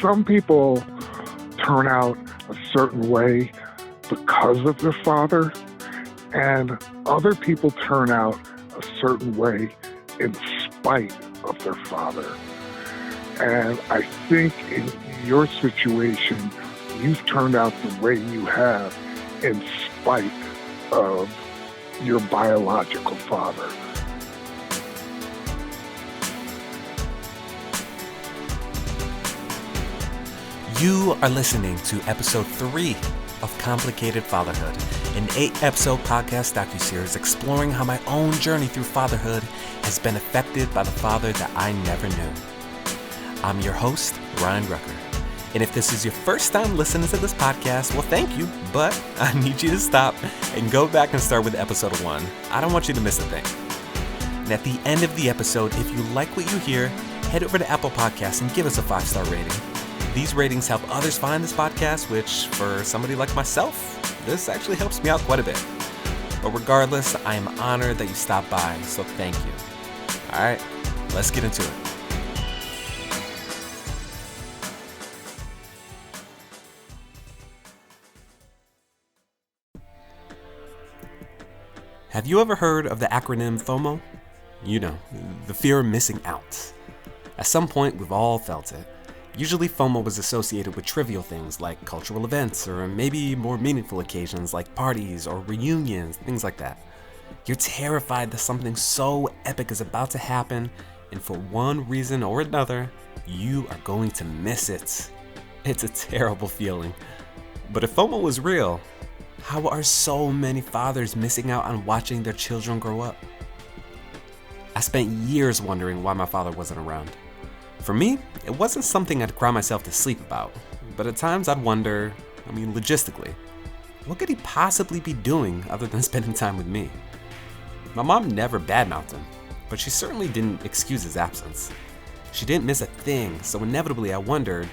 some people turn out a certain way because of their father, and other people turn out a certain way in spite of their father. And I think in your situation, you've turned out the way you have in spite of your biological father. You are listening to episode 3 of Complicated Fatherhood, an 8-episode podcast docuseries exploring how my own journey through fatherhood has been affected by the father that I never knew. I'm your host, Ryan Rucker, and if this is your first time listening to this podcast, well, thank you, but I need you to stop and go back and start with episode 1. I don't want you to miss a thing. And at the end of the episode, if you like what you hear, head over to Apple Podcasts and give us a 5-star rating. These ratings help others find this podcast, which for somebody like myself, this actually helps me out quite a bit. But regardless, I am honored that you stopped by, so thank you. All right, let's get into it. Have you ever heard of the acronym FOMO? You know, the fear of missing out. At some point, we've all felt it. Usually FOMO was associated with trivial things like cultural events or maybe more meaningful occasions like parties or reunions, things like that. You're terrified that something so epic is about to happen, and for one reason or another, you are going to miss it. It's a terrible feeling. But if FOMO was real, how are so many fathers missing out on watching their children grow up? I spent years wondering why my father wasn't around. For me, it wasn't something I'd cry myself to sleep about, but at times I'd wonder, logistically, what could he possibly be doing other than spending time with me? My mom never badmouthed him, but she certainly didn't excuse his absence. She didn't miss a thing, so inevitably I wondered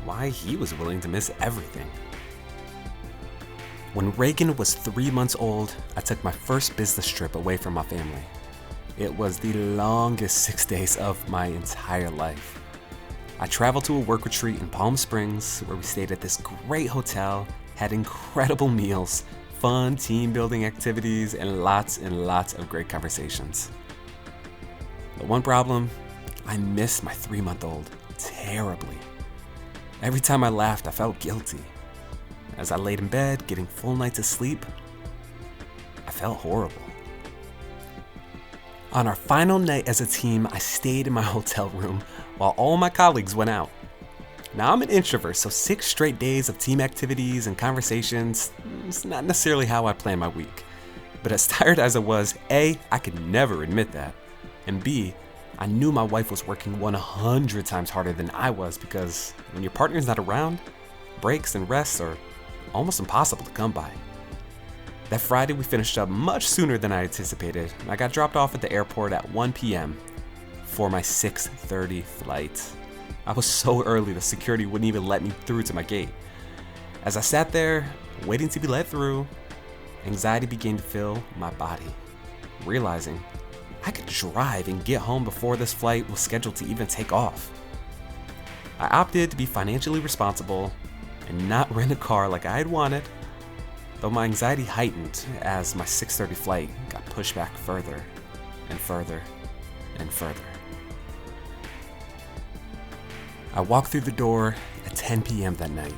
why he was willing to miss everything. When Reagan was 3 months old, I took my first business trip away from my family. It was the longest 6 days of my entire life. I traveled to a work retreat in Palm Springs where we stayed at this great hotel, had incredible meals, fun team building activities, and lots of great conversations. The one problem, I missed my 3-month-old terribly. Every time I laughed, I felt guilty. As I laid in bed, getting full nights of sleep, I felt horrible. On our final night as a team, I stayed in my hotel room while all my colleagues went out. Now I'm an introvert, so 6 straight days of team activities and conversations, it's not necessarily how I plan my week. But as tired as I was, A, I could never admit that, and B, I knew my wife was working 100 times harder than I was because when your partner's not around, breaks and rests are almost impossible to come by. That Friday, we finished up much sooner than I anticipated, and I got dropped off at the airport at 1 p.m. for my 6:30 flight. I was so early that security wouldn't even let me through to my gate. As I sat there, waiting to be let through, anxiety began to fill my body. Realizing I could drive and get home before this flight was scheduled to even take off. I opted to be financially responsible and not rent a car like I had wanted, though my anxiety heightened as my 6:30 flight got pushed back further and further and further. I walked through the door at 10 p.m. that night,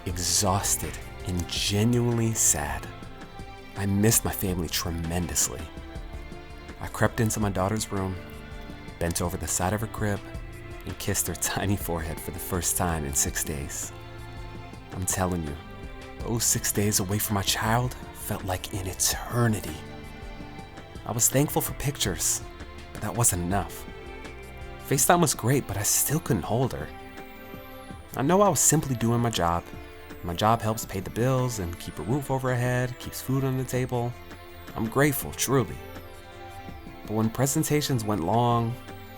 exhausted and genuinely sad. I missed my family tremendously. I crept into my daughter's room, bent over the side of her crib, and kissed her tiny forehead for the first time in 6 days. I'm telling you, those 6 days away from my child felt like an eternity. I was thankful for pictures, but that wasn't enough. FaceTime was great, but I still couldn't hold her. I know I was simply doing my job. My job helps pay the bills and keep a roof over our head, keeps food on the table. I'm grateful, truly. But when presentations went long,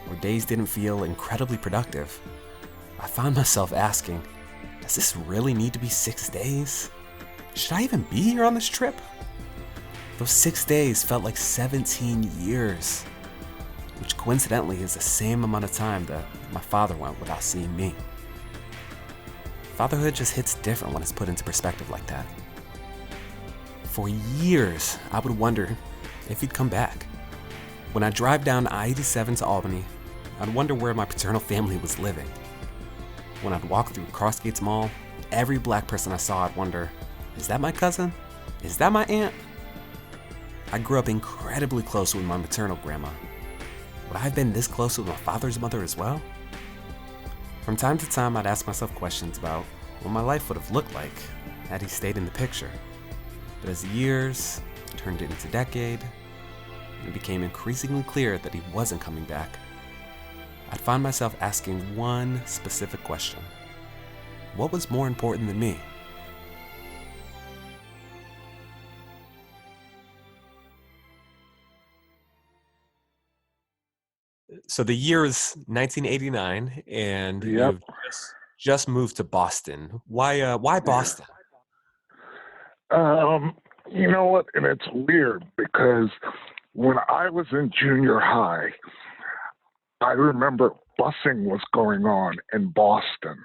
or days didn't feel incredibly productive, I found myself asking, does this really need to be 6 days? Should I even be here on this trip? Those 6 days felt like 17 years, which coincidentally is the same amount of time that my father went without seeing me. Fatherhood just hits different when it's put into perspective like that. For years, I would wonder if he'd come back. When I drive down I-87 to Albany, I'd wonder where my paternal family was living. When I'd walk through Crossgates Mall, every black person I saw, I'd wonder, is that my cousin? Is that my aunt? I grew up incredibly close with my maternal grandma. Would I have been this close with my father's mother as well? From time to time, I'd ask myself questions about what my life would have looked like had he stayed in the picture. But as the years turned into a decade, and it became increasingly clear that he wasn't coming back, I'd find myself asking one specific question. What was more important than me? So the year is 1989, and Yep. you've just moved to Boston. Why Yeah. Boston? You know what? And it's weird because when I was in junior high, I remember busing was going on in Boston.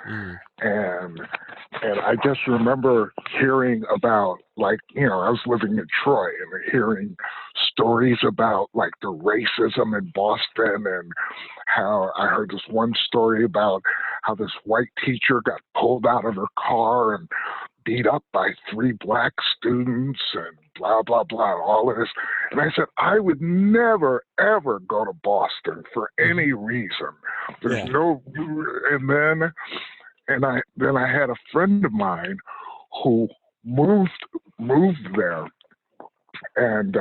Mm, And I just remember hearing about, like, I was living in Troy and hearing stories about like the racism in Boston, and how I heard this one story about how this white teacher got pulled out of her car and beat up by three black students and blah, blah, blah, all of this. And I said, I would never, ever go to Boston for mhm. any reason. There's Yeah. no, and then I had a friend of mine who moved there, and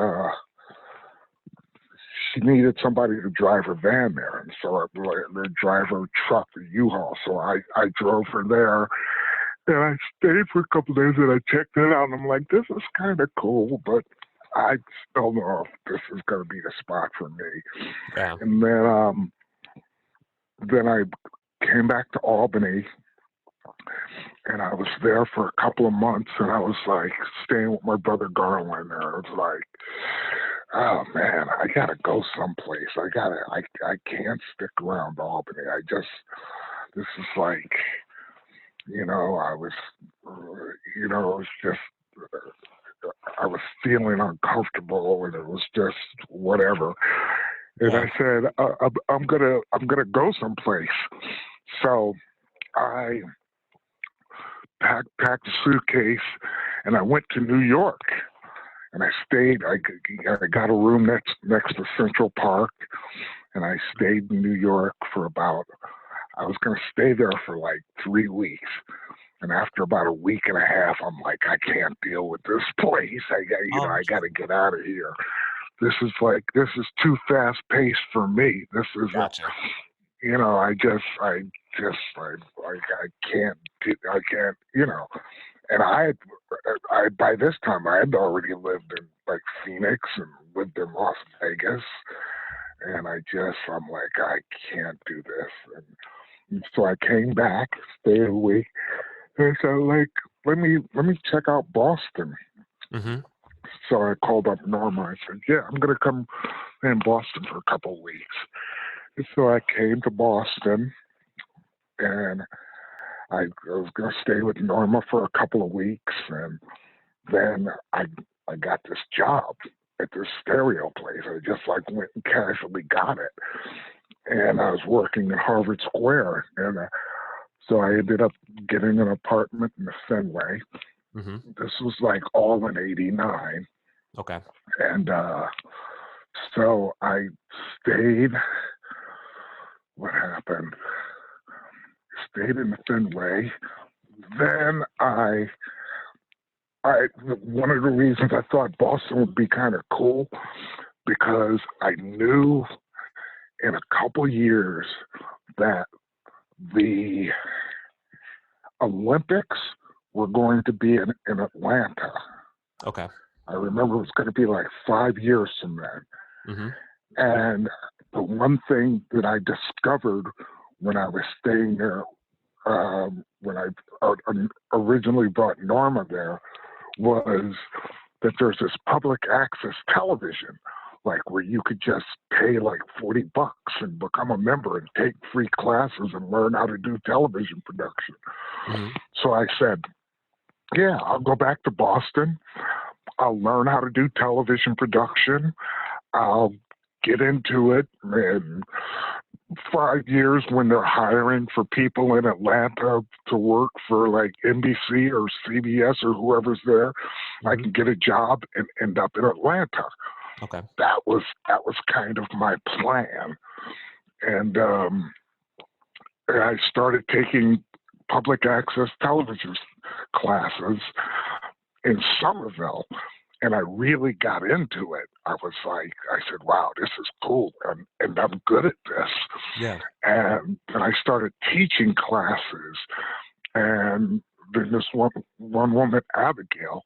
she needed somebody to drive her van there, and so the driver truck, the U-Haul. So I drove her there, and I stayed for a couple of days, and I checked it out, and I'm like, this is kind of cool, but I don't know if this is going to be the spot for me. Yeah. And then I came back to Albany, and I was there for a couple of months, and I was like staying with my brother Garland there. I was like, oh man, I gotta go someplace. I can't stick around Albany. This is like, I was, it was just, I was feeling uncomfortable, and it was just whatever. And Yeah. I said, I'm gonna go someplace. So I packed a suitcase, and I went to New York, and I stayed. I got a room next to Central Park, and I stayed in New York for about. I was going to stay there for like 3 weeks, and after about a week and a half, I'm like, I can't deal with this place. I got to get out of here. This is too fast paced for me. This isn't. Gotcha. I can't. I can't. And I by this time I had already lived in like Phoenix and lived in Las Vegas, and I'm like, I can't do this. And so I came back, stayed a week, and I said, like, let me check out Boston. Mm-hmm. So I called up Norma. I said, yeah, I'm gonna come in Boston for a couple of weeks. And so I came to Boston, and I was gonna stay with Norma for a couple of weeks, and then I got this job at this stereo place. I just like went and casually got it, and I was working in Harvard Square, and so I ended up getting an apartment in the Fenway. Mm-hmm. This was like all in '89, Okay. and so I stayed. What happened? Stayed in the Fenway. Then one of the reasons I thought Boston would be kind of cool, because I knew in a couple years that the Olympics were going to be in Atlanta. Okay. I remember it was going to be like 5 years from then. Mm-hmm. And the one thing that I discovered when I was staying there, when I originally brought Norma there, was that there's this public access television, like where you could just pay like $40 and become a member and take free classes and learn how to do television production. Hmm. So I said, yeah, I'll go back to Boston. I'll learn how to do television production. I'll get into it. And 5 years when they're hiring for people in Atlanta to work for like NBC or CBS or whoever's there, I Hmm. can get a job and end up in Atlanta. Okay. That was kind of my plan. And I started taking public access television classes in Somerville, and I really got into it. I said, wow, this is cool, and I'm good at this. Yeah. And then I started teaching classes, and then this one woman, Abigail,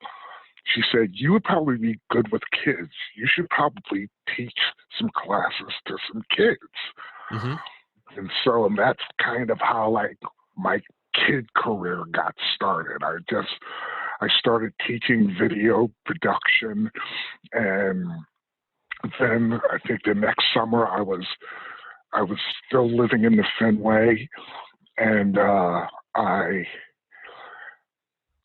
she said, you would probably be good with kids. You should probably teach some classes to some kids. Hmm. And that's kind of how like my kid career got started. I started teaching video production, and then I think the next summer I was still living in the Fenway, and I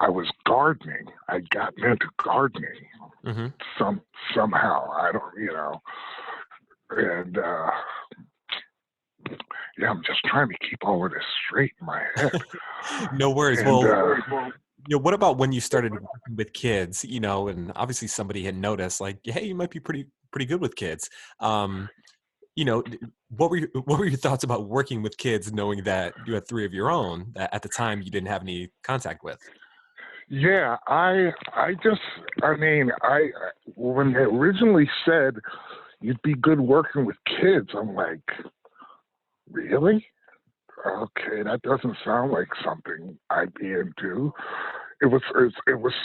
was gardening. I'd gotten into gardening Hmm. somehow. I don't, and yeah, I'm just trying to keep all of this straight in my head. No worries. And Well, what about when you started working with kids, and obviously somebody had noticed like, hey, you might be pretty good with kids. Um, what were your thoughts about working with kids, knowing that you had three of your own that at the time you didn't have any contact with? yeah, I mean, when they originally said you'd be good working with kids, I'm like, really? Okay, that doesn't sound like something I'd be into. It was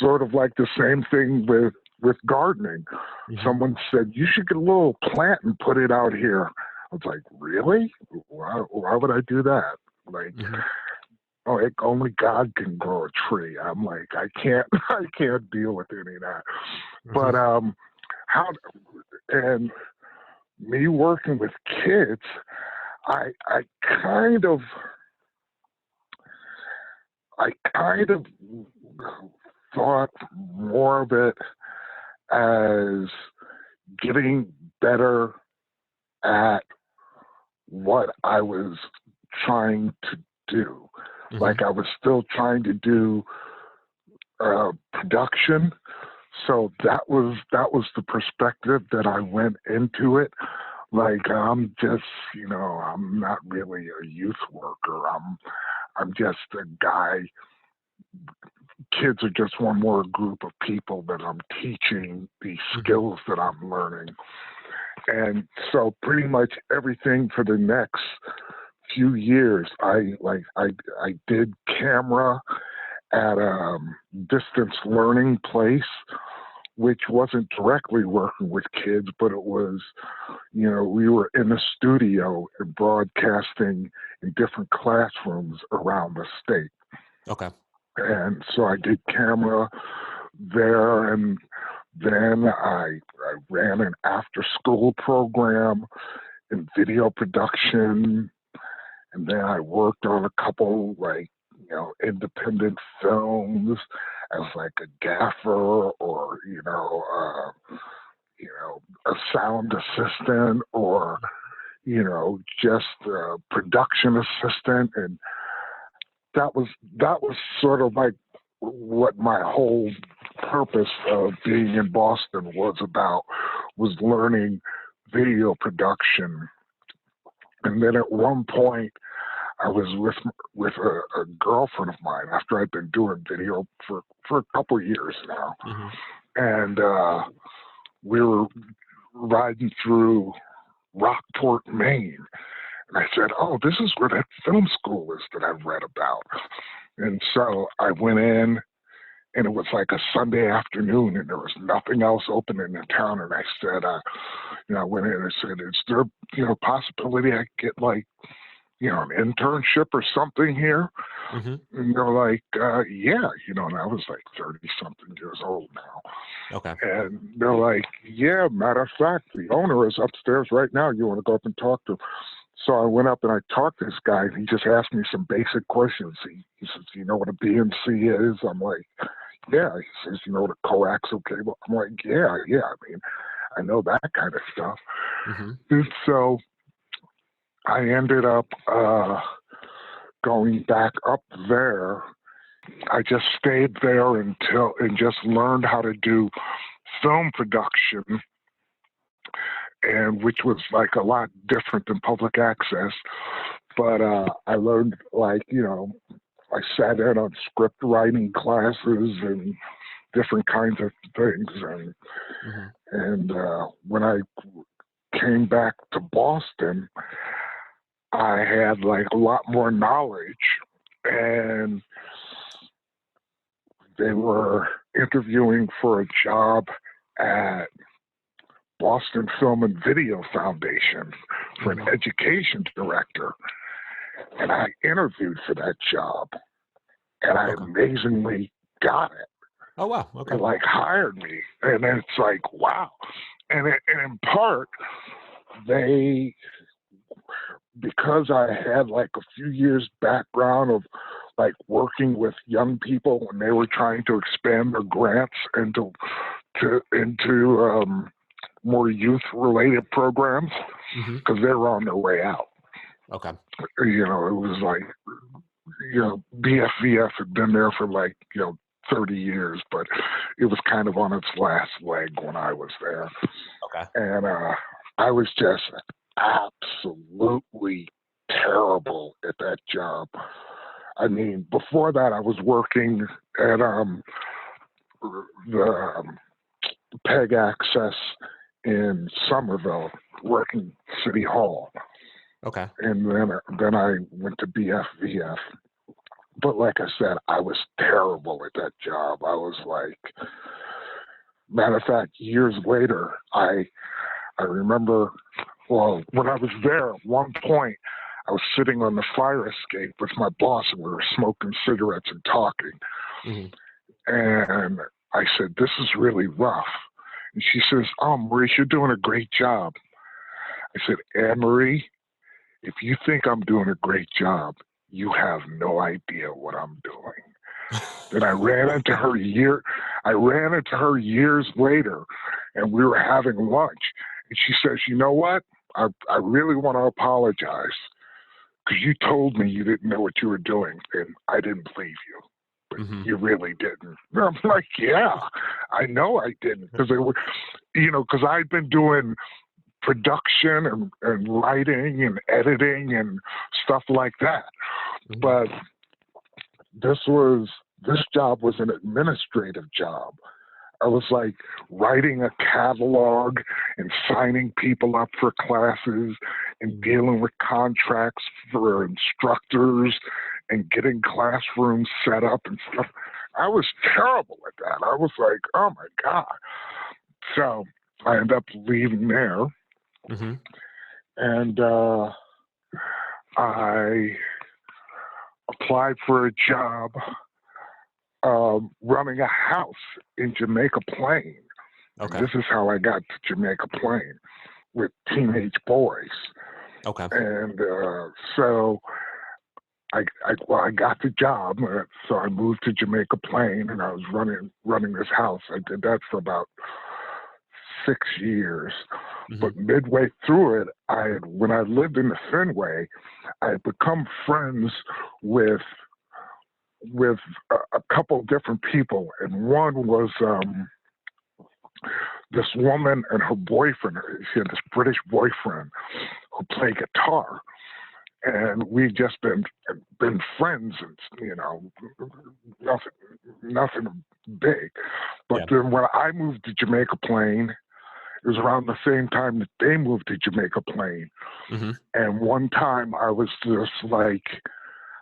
sort of like the same thing with gardening. Hmm. Someone said you should get a little plant and put it out here. I was like, really? Why would I do that? Like, Hmm. oh, only God can grow a tree. I'm like, I can't, I can't deal with any of that. But Hmm. how and me working with kids, I kind of I kind of thought more of it as getting better at what I was trying to do. Hmm. Like I was still trying to do production, so that was the perspective that I went into it. Like I'm not really a youth worker. I'm just a guy. Kids are just one more group of people that I'm teaching these Hmm. skills that I'm learning. And so pretty much everything for the next few years, I did camera at a distance learning place, which wasn't directly working with kids, but it was, we were in a studio and broadcasting in different classrooms around the state. Okay. And so I did camera there, and then I ran an after school program in video production, and then I worked on a couple like independent films as like a gaffer or a sound assistant or just a production assistant, and that was sort of like what my whole purpose of being in Boston was about, was learning video production. And then at one point I was with a girlfriend of mine after I'd been doing video for a couple of years now, Hmm. and we were riding through Rockport, Maine, and I said, "Oh, this is where that film school is that I've read about." And so I went in, and it was like a Sunday afternoon, and there was nothing else open in the town. And I said, I went in and said, "Is there, possibility I could get like, an internship or something here?" Hmm. And they're like, "Yeah," and I was like 30 something years old now. Okay. And they're like, "Yeah, matter of fact, the owner is upstairs right now. You want to go up and talk to him?" So I went up and I talked to this guy, and he just asked me some basic questions. He says, "You know what a BNC is?" I'm like, "Yeah." He says, "You know what a coaxial cable?" I'm like, "Yeah. I mean, I know that kind of stuff." Mm-hmm. And so I ended up going back up there. I just stayed there and just learned how to do film production, and which was like a lot different than public access. But I learned, like, I sat in on script writing classes and different kinds of things. And when I came back to Boston, I had like a lot more knowledge, and they were interviewing for a job at Boston Film and Video Foundation for an education director. And I interviewed for that job, and I amazingly got it. Oh, wow. Okay. They like hired me, and it's like, wow. And in part, because I had like a few years background of like working with young people when they were trying to expand their grants into more youth-related programs, because they were on their way out. Okay. It was like, BFVF had been there for like, 30 years, but it was kind of on its last leg when I was there. Okay. And I was just absolutely terrible at that job. I mean, before that, I was working at the PEG Access in Somerville, working City Hall. Okay. And then I went to BFVF. But like I said, I was terrible at that job. I was like, matter of fact, years later, I remember, well, when I was there, at one point, I was sitting on the fire escape with my boss, and we were smoking cigarettes and talking. And I said, "This is really rough." And she says, "Oh, Maurice, you're doing a great job." I said, "Anne-Marie, if you think I'm doing a great job, you have no idea what I'm doing." Then I ran into her years later, and we were having lunch. And she says, "You know what? I really want to apologize, because you told me you didn't know what you were doing, and I didn't believe you. But you really didn't." And I'm like, "Yeah, I know I didn't, because because I'd been doing production and writing and editing and stuff like that. But this job was an administrative job. I was like writing a catalog and signing people up for classes and dealing with contracts for instructors and getting classrooms set up and stuff. I was terrible at that. I was like, oh my God. So I ended up leaving there. And I applied for a job running a house in Jamaica Plain. Okay. This is how I got to Jamaica Plain, with teenage boys. Okay. And so I got the job, so I moved to Jamaica Plain, and I was running this house. I did that for about 6 years. But midway through it, when I lived in the Fenway, I had become friends with a couple different people, and one was this woman and her boyfriend. She had this British boyfriend who played guitar, and we'd just been friends, and nothing big. But then when I moved to Jamaica Plain, it was around the same time that they moved to Jamaica Plain. And one time I was just like,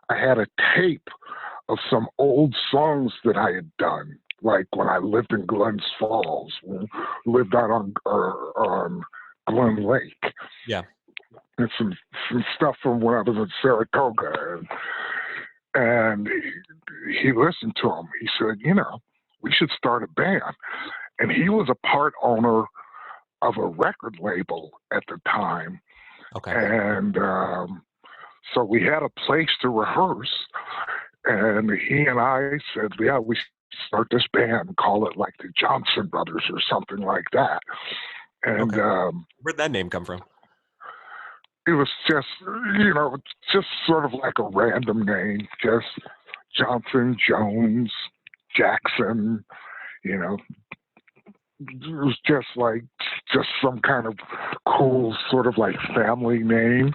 I had a tape of some old songs that I had done, like when I lived in Glens Falls, lived out on Glen Lake. Yeah. And some stuff from when I was in Saratoga. And he listened to them. He said, we should start a band. And he was a part owner of a record label at the time. Okay. And so we had a place to rehearse, and he and I said, yeah, we start this band, call it like the Johnson Brothers or something like that. And Okay. Where'd that name come from? it was just, just sort of like a random name, just Johnson, Jones, Jackson, you know, it was just some kind of cool sort of like family name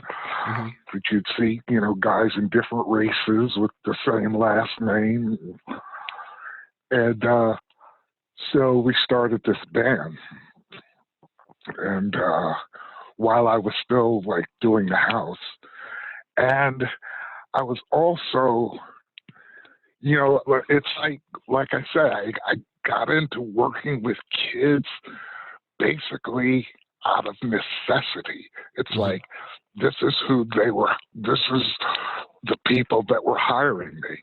Mm-hmm. that you'd see, guys in different races with the same last name. And so we started this band. And while I was still like doing the house, and I was also, it's like I said, I got into working with kids basically out of necessity. It's Mm-hmm. like, this is who they were. This is the people that were hiring me.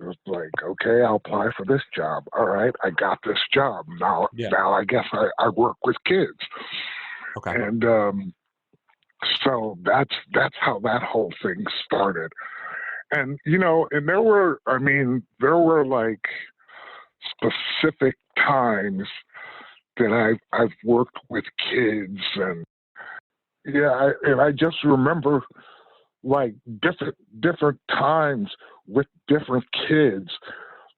It was like, okay, I'll apply for this job. All right, I got this job. Now Yeah. I guess I work with kids. Okay. And so that's how that whole thing started. And and there were like specific times that I've worked with kids, and I just remember like different times with different kids.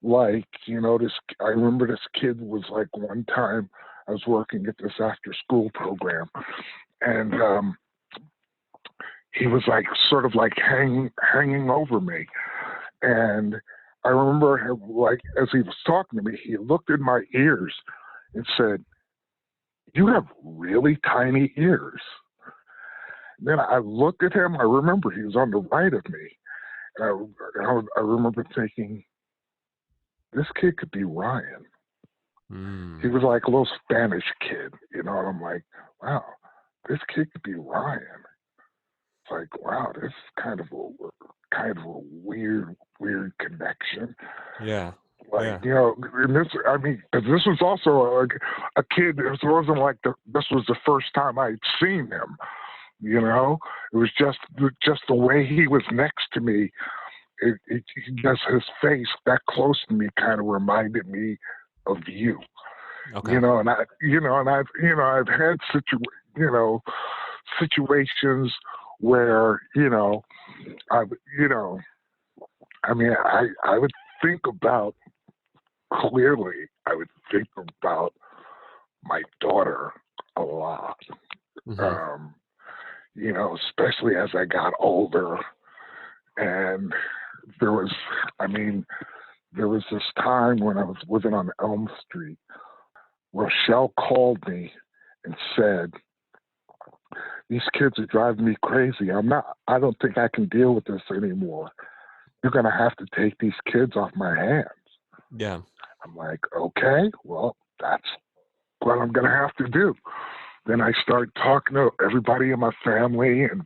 Like, I remember this kid was like, one time I was working at this after school program, and he was like sort of like hanging over me. And I remember him, like, as he was talking to me, he looked in my ears and said, "You have really tiny ears." And then I looked at him. I remember he was on the right of me. I remember thinking, this kid could be Ryan. He was like a little Spanish kid, and I'm like, wow, this kid could be Ryan. It's like, wow, this is kind of a weird connection. Yeah. Like, Yeah. and this, I mean, 'cause this was also a kid. It wasn't like this was the first time I'd seen him. It was just the way he was next to me. Just his face that close to me kind of reminded me of you. Okay. And I've had situations where I would think about clearly. I would think about my daughter a lot. Mm-hmm. Especially as I got older, and there was, there was this time when I was living on Elm Street. Rochelle called me and said, "These kids are driving me crazy. I don't think I can deal with this anymore. You're going to have to take these kids off my hands." Yeah. I'm like, okay, well, that's what I'm going to have to do. Then I started talking to everybody in my family and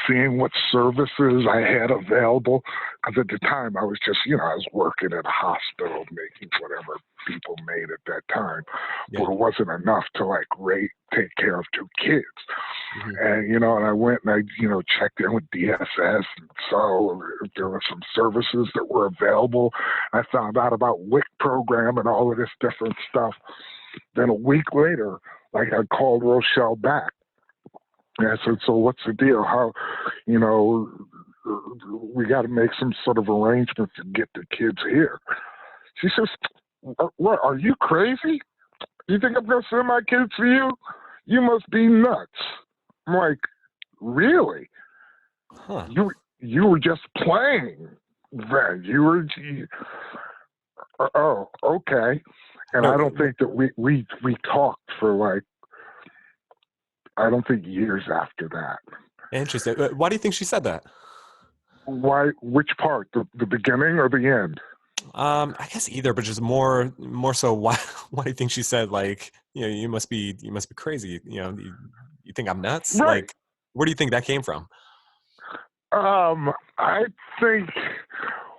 seeing what services I had available. Because at the time I was just, I was working at a hospital making whatever people made at that time. Yeah. But it wasn't enough to like take care of two kids. Mm-hmm. And, and I went and I, checked in with DSS and saw if there were some services that were available. I found out about WIC program and all of this different stuff. Then a week later, like, I called Rochelle back. And I said, "So what's the deal? How, we got to make some sort of arrangement to get the kids here." She says, "What, are you crazy? You think I'm going to send my kids to you? You must be nuts." I'm like, "Really? Huh. You were just playing then. Oh, okay." And No. I don't think that we talked for like, I don't think years after that. Interesting. Why do you think she said that? Why? Which part? The beginning or the end? I guess either, but just more so. Why? Why do you think she said, like, you must be crazy? You think I'm nuts? Right. Like, where do you think that came from? I think.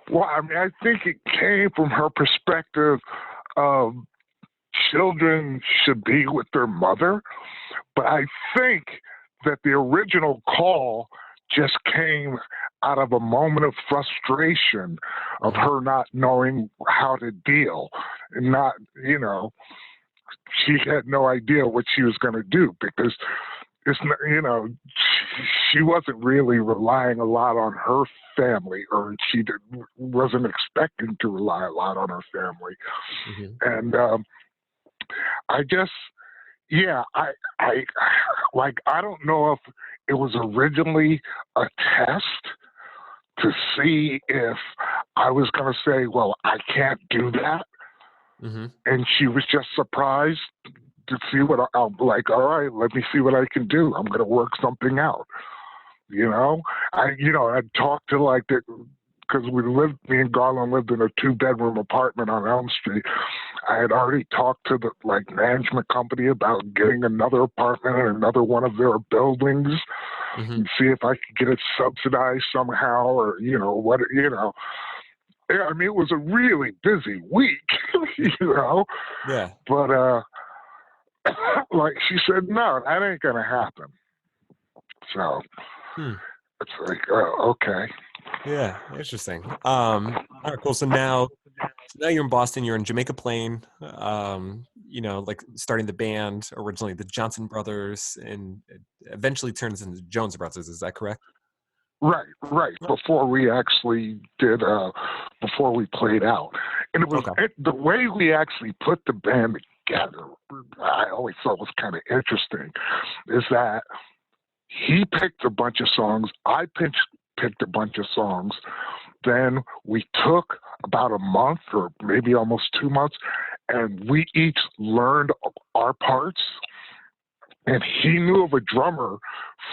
Well, I think it came from her perspective of children should be with their mother, but I think that the original call just came out of a moment of frustration of her not knowing how to deal and not, she had no idea what she was going to do because it's not, she wasn't really relying a lot on her family, or she wasn't expecting to rely a lot on her family. And I guess, I don't know if it was originally a test to see if I was going to say, well, I can't do that. And she was just surprised to see what I'm like, all right, let me see what I can do. I'm going to work something out. I talked to because me and Garland lived in a 2-bedroom apartment on Elm Street. I had already talked to the management company about getting another apartment in another one of their buildings and see if I could get it subsidized somehow, or what. I mean, it was a really busy week, Yeah. But she said, no, that ain't gonna happen. So it's like, okay. Yeah, interesting. All right, cool. So now you're in Boston. You're in Jamaica Plain. Starting the band, originally the Johnson Brothers, and it eventually turns into Jones Brothers. Is that correct? Right. Before we actually before we played out, and it was the way we actually put the band together. I always thought was kind of interesting, is that he picked a bunch of songs, I picked a bunch of songs. Then we took about a month or maybe almost 2 months, and we each learned our parts. And he knew of a drummer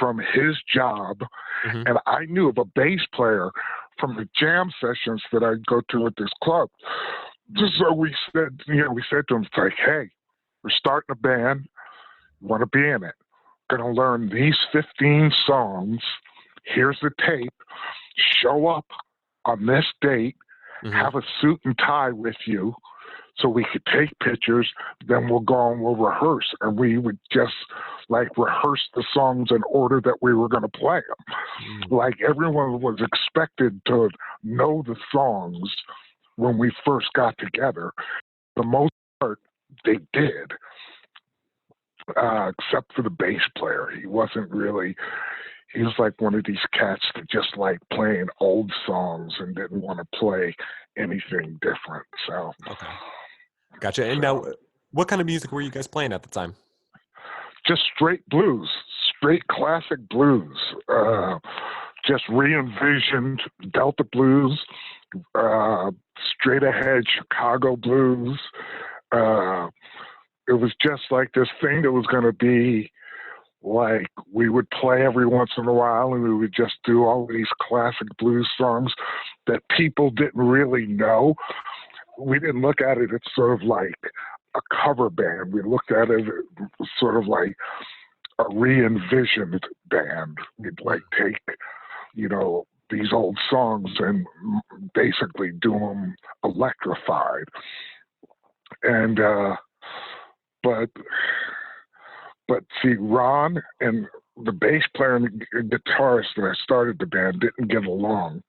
from his job, and I knew of a bass player from the jam sessions that I'd go to at this club. So we said to him, it's like, hey, we're starting a band, want to be in it. Going to learn these 15 songs. Here's the tape. Show up on this date. Have a suit and tie with you so we could take pictures. Then we'll go and we'll rehearse. And we would just rehearse the songs in order that we were going to play them. Everyone was expected to know the songs when we first got together. For the most part, they did. Except for the bass player. He wasn't really, he was like one of these cats that just liked playing old songs and didn't want to play anything different. So, Gotcha. And now, what kind of music were you guys playing at the time? Just straight blues, straight classic blues. Just re-envisioned Delta blues, straight ahead Chicago blues. It was just like this thing that was going to be we would play every once in a while, and we would just do all these classic blues songs that people didn't really know. We didn't look at it as sort of like a cover band. We looked at it as sort of like a re-envisioned band. We'd take, these old songs and basically do them electrified. And, But see, Ron and the bass player and the guitarist that I started the band didn't get along.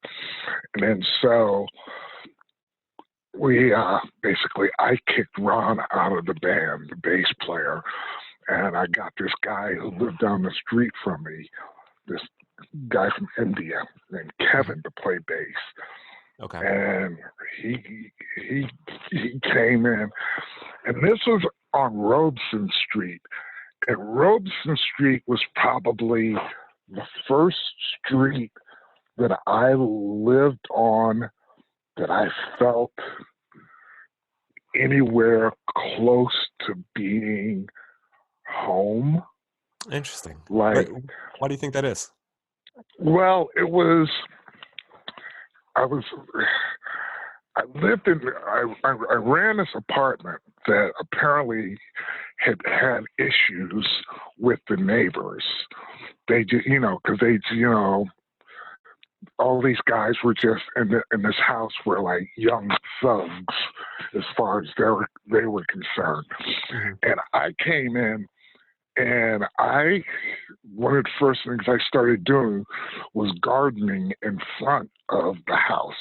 And then so we I kicked Ron out of the band, the bass player, and I got this guy who lived down the street from me, this guy from India named Kevin, to play bass. And he came in, and this was on Robeson Street. And Robeson Street was probably the first street that I lived on that I felt anywhere close to being home. Interesting. Why do you think that is? Well, I ran this apartment that apparently had issues with the neighbors. They just, because all these guys were just in this house were like young thugs as far as they were concerned. And I came in And one of the first things I started doing was gardening in front of the house.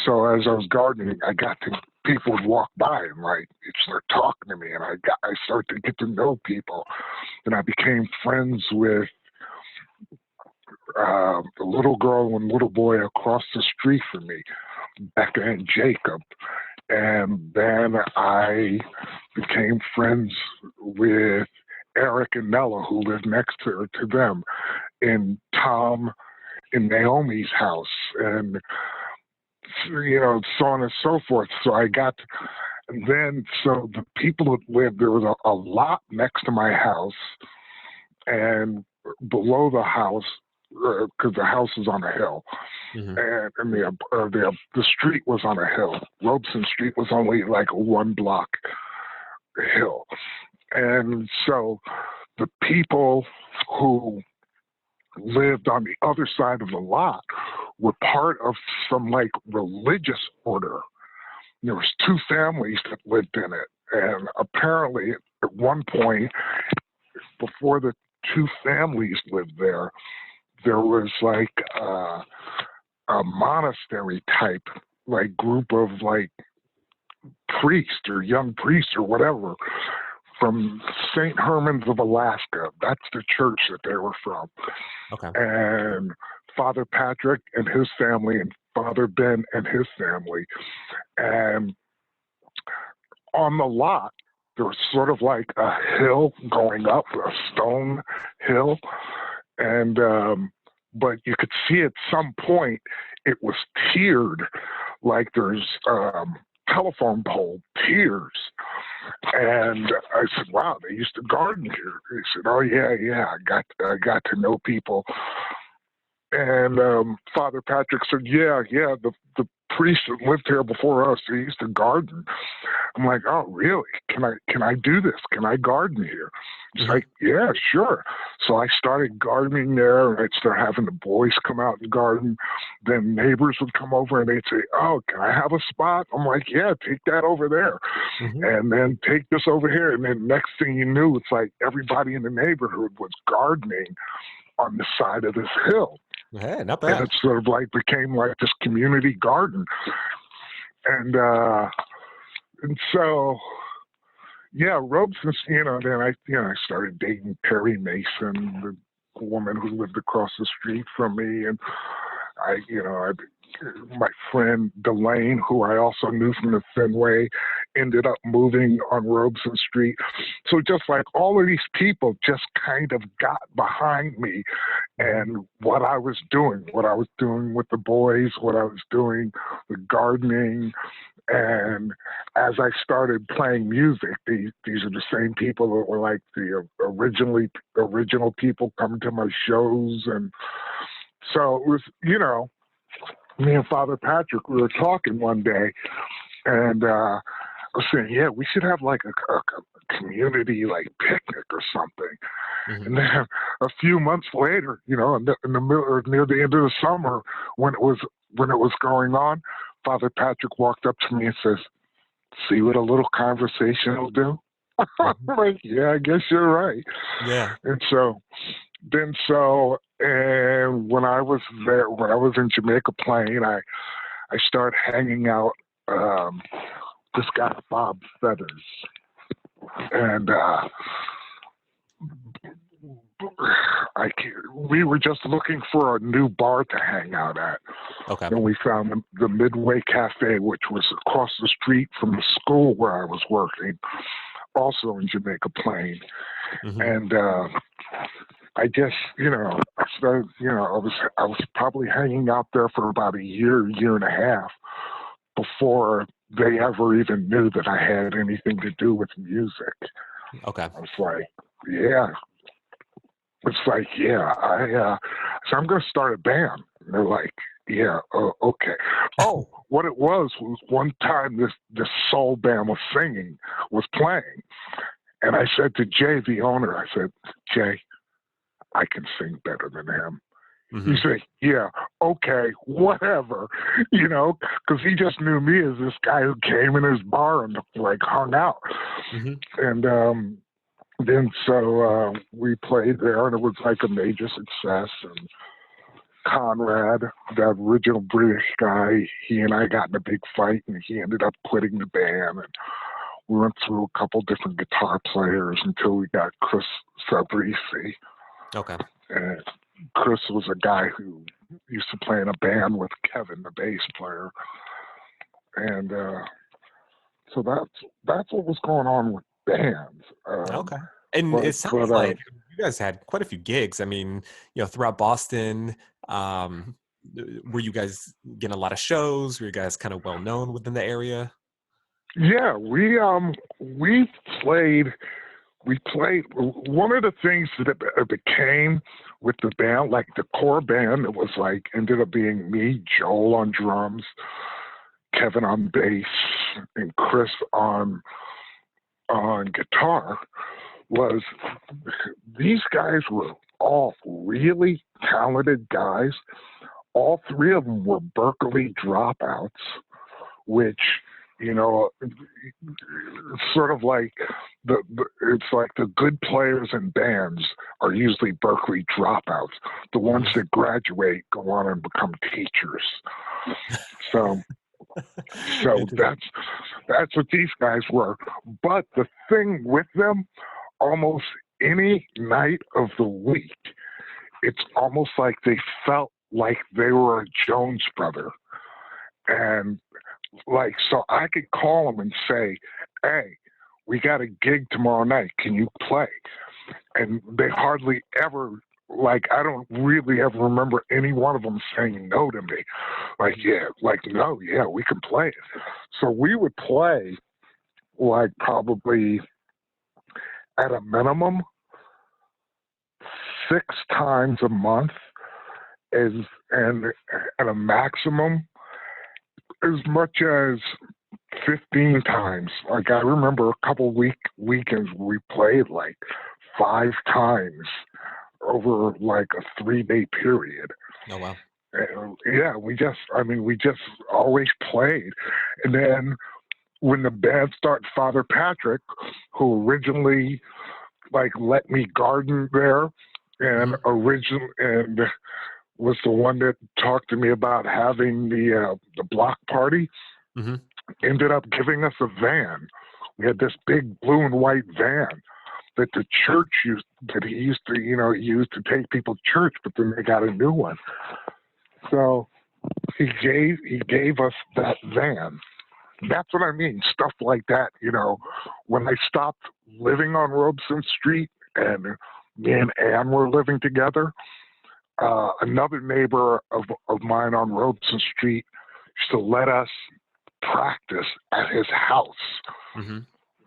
So as I was gardening, people would walk by and like start talking to me, and I started to get to know people, and I became friends with the little girl and little boy across the street from me, Becca and Jacob. And then I became friends with Eric and Nella, who lived next to them, in Tom and Naomi's house, and so on and so forth. So so the people that lived, there was a lot next to my house, and below the house, because the house is on a hill, Mm-hmm. and the street was on a hill. Robeson Street was only like a 1 block hill. And so the people who lived on the other side of the lot were part of some like religious order. There was 2 families that lived in it. And apparently at one point, before the 2 families lived there was like a monastery type like group of like priests or young priests or whatever from St. Herman's of Alaska. That's the church that they were from. Okay. And Father Patrick and his family and Father Ben and his family. And on the lot, there was sort of like a hill going up, a stone hill. And, but you could see at some point it was tiered, like there's telephone pole tiers. And I said, "Wow, they used to garden here." He said, "Oh yeah, I got to know people." And Father Patrick said, "Yeah, the priest that lived here before us, he used to garden." I'm like, "Oh, really? Can I do this? Can I garden here?" He's like, "Yeah, sure." So I started gardening there, and I'd start having the boys come out and garden. Then neighbors would come over, and they'd say, "Oh, can I have a spot?" I'm like, "Yeah, take that over there." Mm-hmm. And then take this over here. And then next thing you knew, it's like everybody in the neighborhood was gardening on the side of this hill. Hey, not And bad. it sort of like became like this community garden. And so, yeah, Robeson's, then I started dating Perry Mason, the woman who lived across the street from me. And my friend Delane, who I also knew from the Fenway, ended up moving on Robeson Street. So just like all of these people just kind of got behind me and what I was doing with the boys, what I was doing with gardening. And as I started playing music, these are the same people that were like the original people coming to my shows. And so it was, me and Father Patrick, we were talking one day, and I was saying, yeah, we should have like a community like picnic or something. Mm-hmm. And then a few months later, in the middle or near the end of the summer, when it was going on, Father Patrick walked up to me and says, "See what a little conversation will do?" I'm like, "Yeah, I guess you're right." Yeah. And and when I was there, when I was in Jamaica Plain, I started hanging out this guy Bob Feathers, and we were just looking for a new bar to hang out at. Okay. And we found the Midway Cafe, which was across the street from the school where I was working, also in Jamaica Plain. Mm-hmm. And I just, I started, I was probably hanging out there for about a year and a half before they ever even knew that I had anything to do with music. Okay. I was like, yeah. It's like, yeah, so I'm going to start a band. And they're like, yeah, okay. Oh, what it was one time this soul band was playing. And I said to Jay, the owner, I said, "Jay, I can sing better than him." Mm-hmm. You say, "Yeah, okay, whatever," because he just knew me as this guy who came in his bar and like hung out. Mm-hmm. And then so we played there, and it was like a major success. And Conrad, that original British guy, he and I got in a big fight, and he ended up quitting the band. And we went through a couple different guitar players until we got Chris Fabrici. Okay. And Chris was a guy who used to play in a band with Kevin, the bass player. And so that's what was going on with bands. Okay. And But it sounds like you guys had quite a few gigs. I mean, throughout Boston, um, were you guys getting a lot of shows? Were you guys kind of well known within the area? yeah, we played. We played. One of the things that it became with the band, like the core band, it was like ended up being me, Joel on drums, Kevin on bass, and Chris on guitar. Was these guys were all really talented guys. All three of them were Berkeley dropouts, which, sort of like it's like the good players in bands are usually Berkeley dropouts. The ones that graduate go on and become teachers. So that's what these guys were. But the thing with them, almost any night of the week, it's almost like they felt like they were a Jones brother. And like, so I could call them and say, hey, we got a gig tomorrow night. Can you play? And they hardly ever, like, I don't really ever remember any one of them saying no to me. Like, no, we can play it. So we would play, like, probably at a minimum 6 times a month, and at a maximum as much as 15 times. Like, I remember a couple weekends we played like 5 times over like a 3-day period. Oh, wow. Yeah, we just always played. And then when the band started, Father Patrick, who originally like let me garden there, and and was the one that talked to me about having the block party, ended up giving us a van. We had this big blue and white van that the church used to use to take people to church, but then they got a new one. So he gave us that van. That's what I mean. Stuff like that, when I stopped living on Robeson Street and me and Ann were living together, another neighbor of mine on Robeson Street used to let us practice at his house.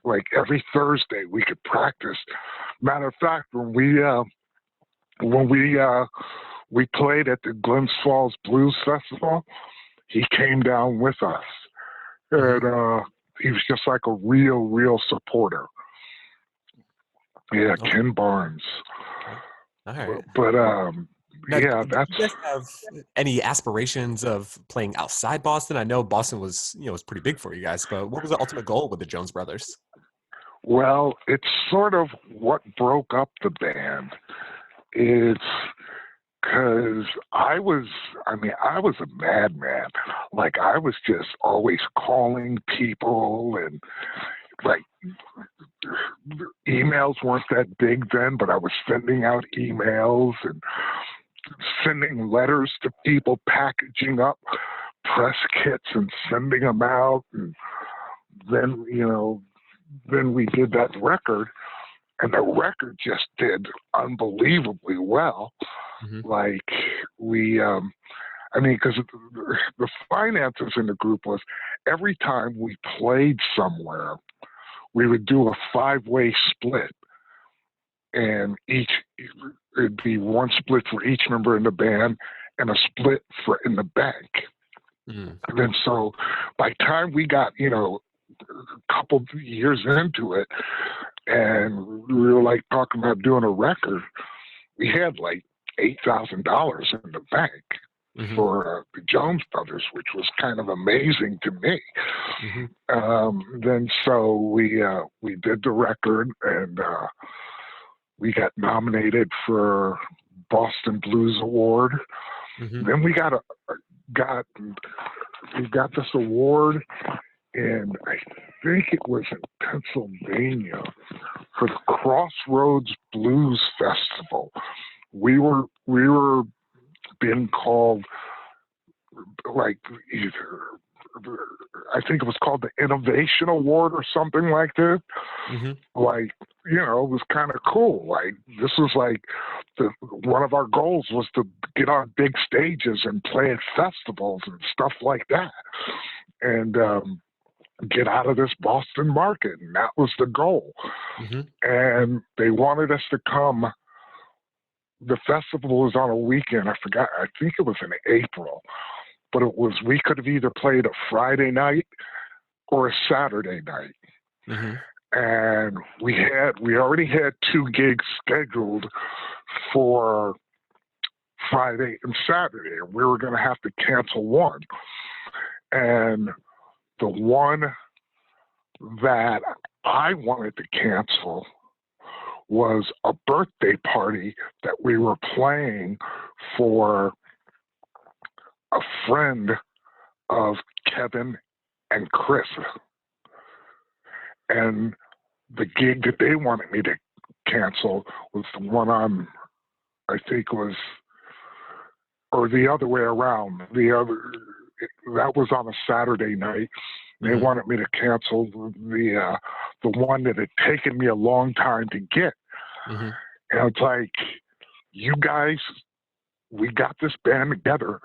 Like every Thursday we could practice. Matter of fact, when we played at the Glens Falls Blues Festival, he came down with us. And he was just like a real supporter. Yeah, okay. Ken Barnes. All right. But now, do you guys have any aspirations of playing outside Boston? I know Boston was pretty big for you guys, but what was the ultimate goal with the Jones Brothers? Well, it's sort of what broke up the band. It's because I was a madman. Like, I was just always calling people, and like emails weren't that big then, but I was sending out emails and sending letters to people, packaging up press kits and sending them out. And then, then we did that record, and the record just did unbelievably well. Like, we, because the finances in the group was every time we played somewhere, we would do a 5-way split, and it'd be one split for each member in the band and a split in the bank. And then so by the time we got, a couple of years into it, and we were like talking about doing a record, we had like $8,000 in the bank. Mm-hmm. for the Jones Brothers, which was kind of amazing to me. Then so we did the record, and we got nominated for Boston Blues Award. Then we got this award, and I think it was in Pennsylvania for the Crossroads Blues Festival. We were being called, like, either, I think it was called the Innovation Award or something like that. Like, you know, it was kind of cool. Like, this was like one of our goals was to get on big stages and play at festivals and stuff like that, and get out of this Boston market. And that was the goal. And they wanted us to come. The festival was on a weekend. I forgot. I think it was in April. But we could have either played a Friday night or a Saturday night. And we already had 2 gigs scheduled for Friday and Saturday, and we were going to have to cancel one. And the one that I wanted to cancel was a birthday party that we were playing for a friend of Kevin and Chris. And the gig that they wanted me to cancel was the one I think was, or the other way around. That was on a Saturday night. They wanted me to cancel the one that had taken me a long time to get. And it's like, you guys, we got this band together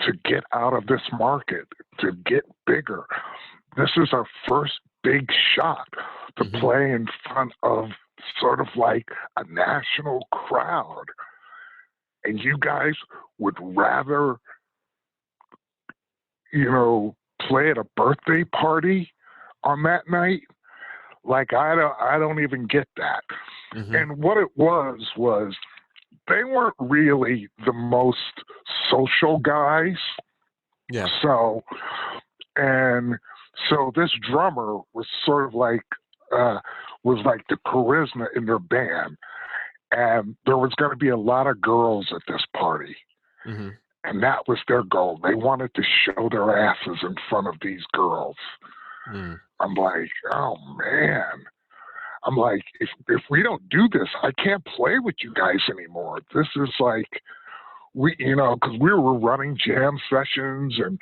to get out of this market, to get bigger. This is our first big shot to play in front of sort of like a national crowd. And you guys would rather, you know, play at a birthday party on that night? Like, I don't even get that. And what it was they weren't really the most social guys. Yeah. So this drummer was sort of like, was like the charisma in their band. And there was going to be a lot of girls at this party. And that was their goal. They wanted to show their asses in front of these girls. I'm like, oh, man. I'm like, if we don't do this, I can't play with you guys anymore. This is like, because we were running jam sessions and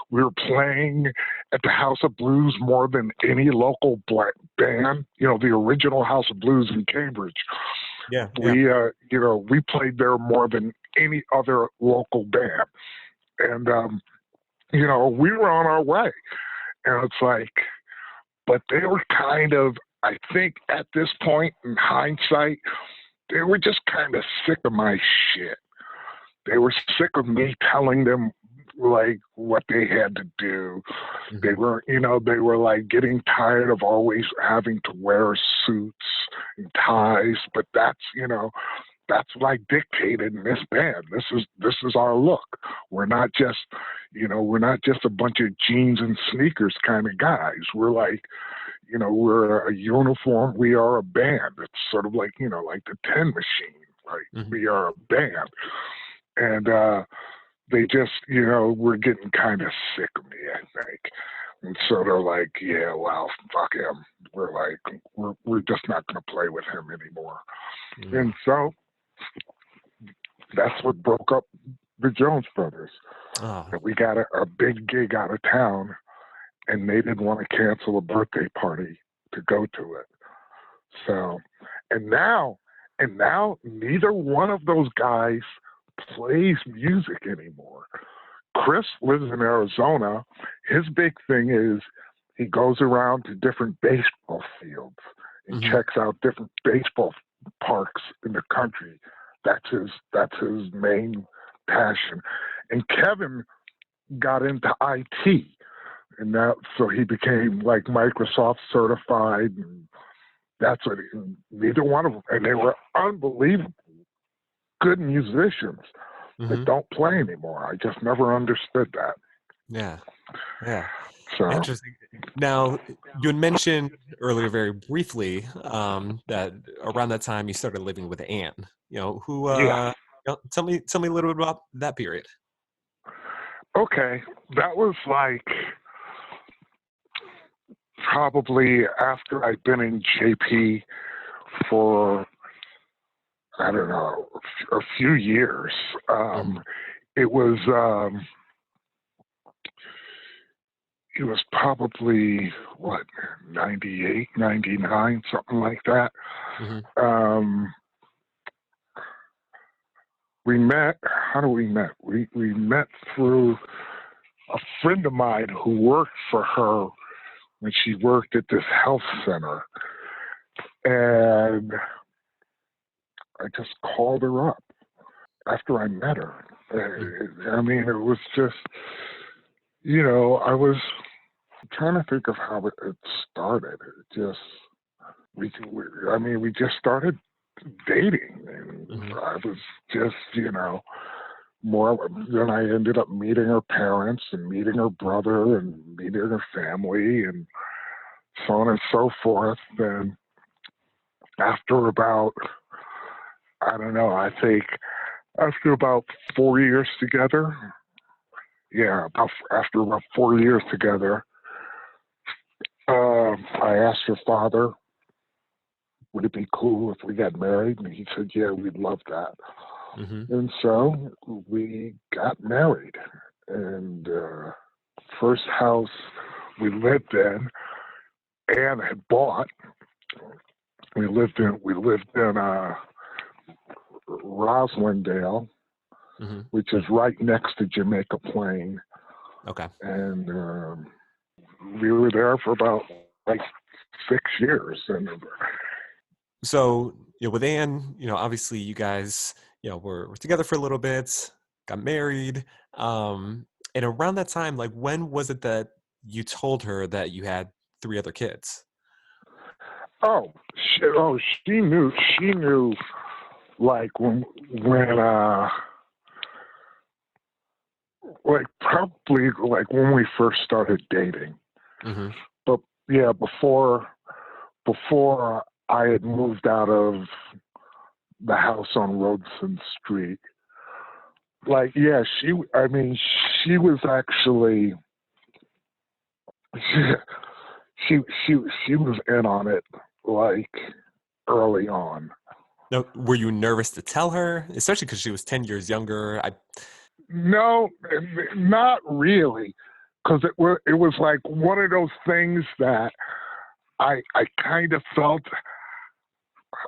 we were playing at the House of Blues more than any local black band, the original House of Blues in Cambridge. Yeah. We played there more than any other local band. And, we were on our way. And it's like, but they were kind of, I think at this point in hindsight, they were just kind of sick of my shit. They were sick of me telling them like what they had to do. They were, they were like getting tired of always having to wear suits and ties. But that's what I dictated in this band. This is our look. We're not just, we're not just a bunch of jeans and sneakers kind of guys. We're like, we're a uniform. We are a band. It's sort of like, like the 10 Machine. Like we are a band. And they just, were getting kind of sick of me, I think. And so they're like, yeah, well, fuck him. We're like, we're just not going to play with him anymore. And so that's what broke up the Jones Brothers. And we got a big gig out of town, and they didn't want to cancel a birthday party to go to it. So, and now neither one of those guys plays music anymore. Chris lives in Arizona. His big thing is he goes around to different baseball fields and checks out different baseball parks in the country. That's his main passion. And Kevin got into IT, and so he became like Microsoft certified, and that's what neither one of them, and they were unbelievable good musicians. that Mm-hmm. don't play anymore. I just never understood that. Yeah. Yeah. So, Interesting. Now, you had mentioned earlier very briefly that around that time you started living with Anne. Who yeah. tell me a little bit about that period. Okay. That was like probably after I'd been in JP for, I don't know, a few years. Mm-hmm. It was it was probably what, 98, 99, something like that. Mm-hmm. Um, we met. How do we met? We met through a friend of mine who worked for her when she worked at this health center, and I just called her up after I met her. I mean, it was just, I was trying to think of how it started. It just, we just started dating, and Mm-hmm. I was just, more. Then I ended up meeting her parents and meeting her brother and meeting her family and so on and so forth. And after about, I don't know, I think after about 4 years together, after about 4 years together, I asked her father, would it be cool if we got married? And he said, yeah, we'd love that. Mm-hmm. And so we got married. And first house we lived in, Anne had bought. We lived in Roslindale, Mm-hmm. which is right next to Jamaica Plain, Okay. and we were there for about like 6 years. And So, with Anne, obviously you guys, were together for a little bit, got married. And around that time, like when was it that you told her that you had 3 other kids? she knew. She knew, like when like probably like when we first started dating. Mm-hmm. But yeah, before I had moved out of the house on Robeson Street. Like, yeah, she was actually she she was in on it, like, early on. Now, were you nervous to tell her, especially because she was 10 years younger? No, not really, because it was like one of those things that I kind of felt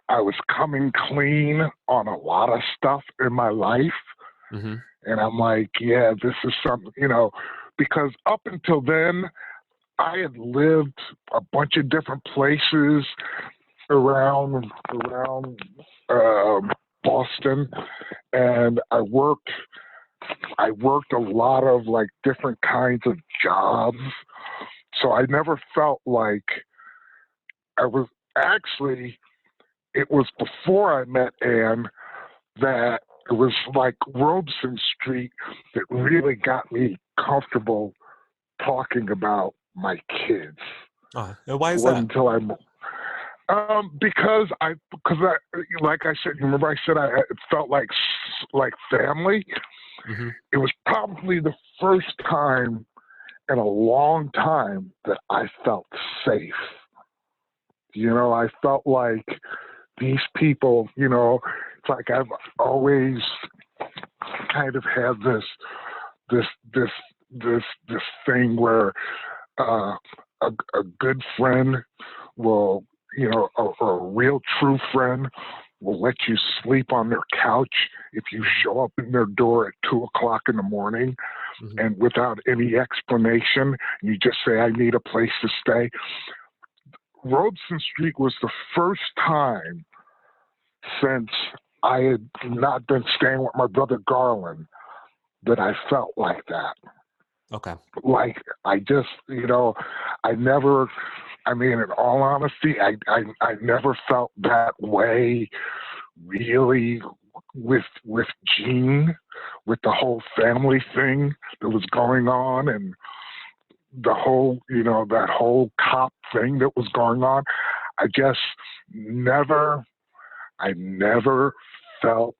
I was coming clean on a lot of stuff in my life. Mm-hmm. And I'm like, yeah, this is something, because up until then, I had lived a bunch of different places around Boston, and I worked a lot of like different kinds of jobs. So I never felt like I was actually. It was before I met Anne that it was like Robeson Street that really got me comfortable talking about my kids. Why It is wasn't that? until because like I said, remember I said it felt like family. Mm-hmm. It was probably the first time in a long time that I felt safe. I felt like these people, it's like I've always kind of had this this this thing where a good friend will, a real true friend will let you sleep on their couch if you show up in their door at 2 o'clock in the morning, Mm-hmm. and without any explanation, you just say, I need a place to stay. Robeson Street was the first time since I had not been staying with my brother Garland that I felt like that. Okay. Like, I just, I never, in all honesty, I never felt that way really with Gene, with the whole family thing that was going on, and the whole, that whole cop thing that was going on. I just never, I never felt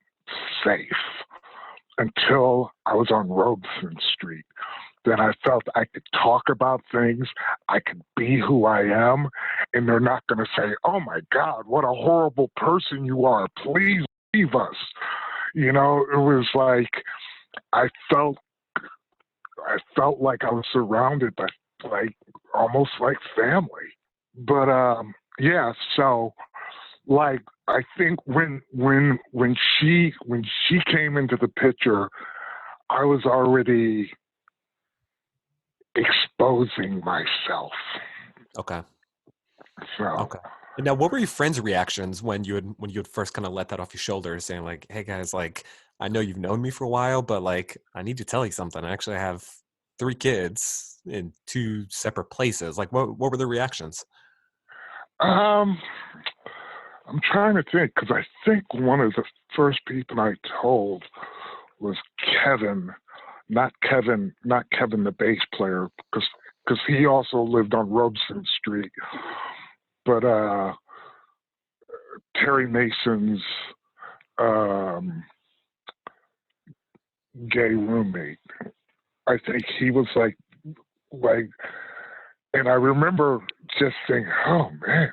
safe until I was on Robeson Street. Then I felt I could talk about things, I could be who I am, and they're not going to say, "Oh my God, what a horrible person you are. Please leave us." It was like I felt like I was surrounded by like almost like family. But yeah, so like I think when she came into the picture, I was already exposing myself. Okay. So Okay. And now, what were your friends' reactions when you had first kind of let that off your shoulders, saying like, "Hey guys, like I know you've known me for a while, but like I need to tell you something. I actually have 3 kids in 2 separate places." Like, what were the reactions? um, I'm trying to think because I think one of the first people I told was Kevin, not Kevin the bass player, because he also lived on Robeson Street, but Terry Mason's um, gay roommate. I think he was like, and I remember just saying, "Oh man,